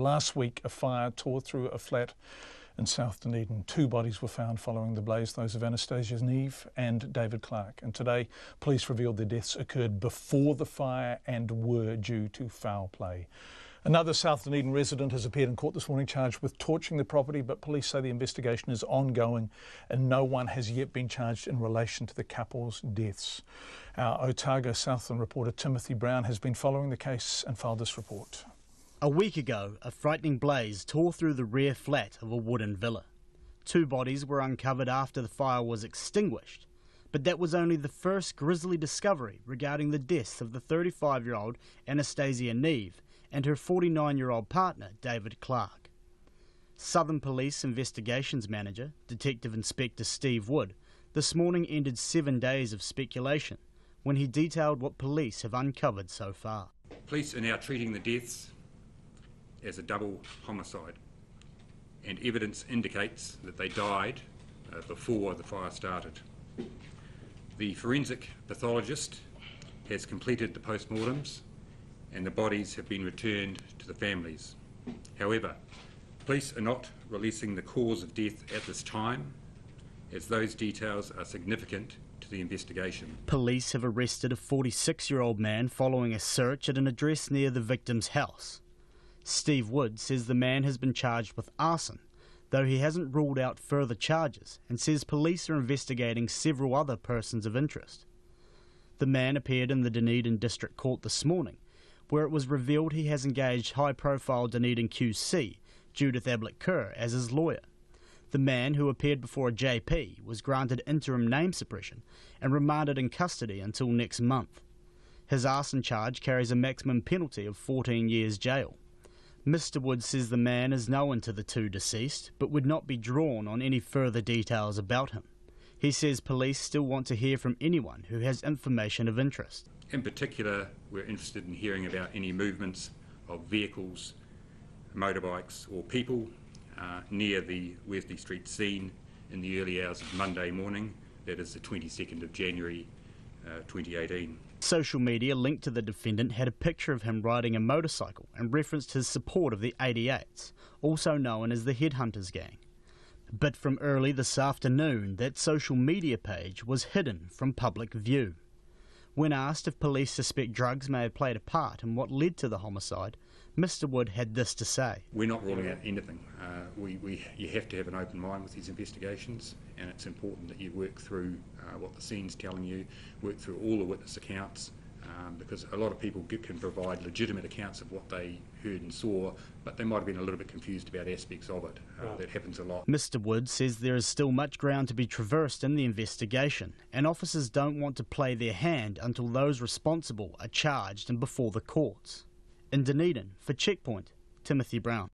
Last week, a fire tore through a flat in South Dunedin. 2 bodies were found following the blaze, those of Anastasia Neve and David Clarke. And today, police revealed their deaths occurred before the fire and were due to foul play. Another South Dunedin resident has appeared in court this morning charged with torching the property, but police say the investigation is ongoing and no one has yet been charged in relation to the couple's deaths. Our Otago Southland reporter Timothy Brown has been following the case and filed this report. A week ago, a frightening blaze tore through the rear flat of a wooden villa. 2 bodies were uncovered after the fire was extinguished, but that was only the first grisly discovery regarding the deaths of the 35-year-old Anastasia Neve and her 49-year-old partner, David Clarke. Southern Police Investigations Manager, Detective Inspector Steve Wood, this morning ended 7 days of speculation when he detailed what police have uncovered so far. Police are now treating the deaths as a double homicide, and evidence indicates that they died before the fire started. The forensic pathologist has completed the post-mortems and the bodies have been returned to the families. However, police are not releasing the cause of death at this time, as those details are significant to the investigation. Police have arrested a 46-year-old man following a search at an address near the victim's house. Steve Wood says the man has been charged with arson, though he hasn't ruled out further charges, and says police are investigating several other persons of interest. The man appeared in the Dunedin District Court this morning, where it was revealed he has engaged high-profile Dunedin QC, Judith Ablett-Kerr, as his lawyer. The man, who appeared before a JP, was granted interim name suppression and remanded in custody until next month. His arson charge carries a maximum penalty of 14 years jail. Mr. Wood says the man is known to the 2 deceased, but would not be drawn on any further details about him. He says police still want to hear from anyone who has information of interest. In particular, we're interested in hearing about any movements of vehicles, motorbikes or people near the Wesley Street scene in the early hours of Monday morning, that is the 22nd of January 2018. Social media linked to the defendant had a picture of him riding a motorcycle and referenced his support of the 88s, also known as the Headhunters Gang. But from early this afternoon, that social media page was hidden from public view. When asked if police suspect drugs may have played a part in what led to the homicide, Mr. Wood had this to say. We're not ruling out anything. You have to have an open mind with these investigations, and it's important that you work through what the scene's telling you, work through all the witness accounts, because a lot of people can provide legitimate accounts of what they heard and saw, but they might have been a little bit confused about aspects of it. That happens a lot. Mr. Wood says there is still much ground to be traversed in the investigation, and officers don't want to play their hand until those responsible are charged and before the courts. In Dunedin, for Checkpoint, Timothy Brown.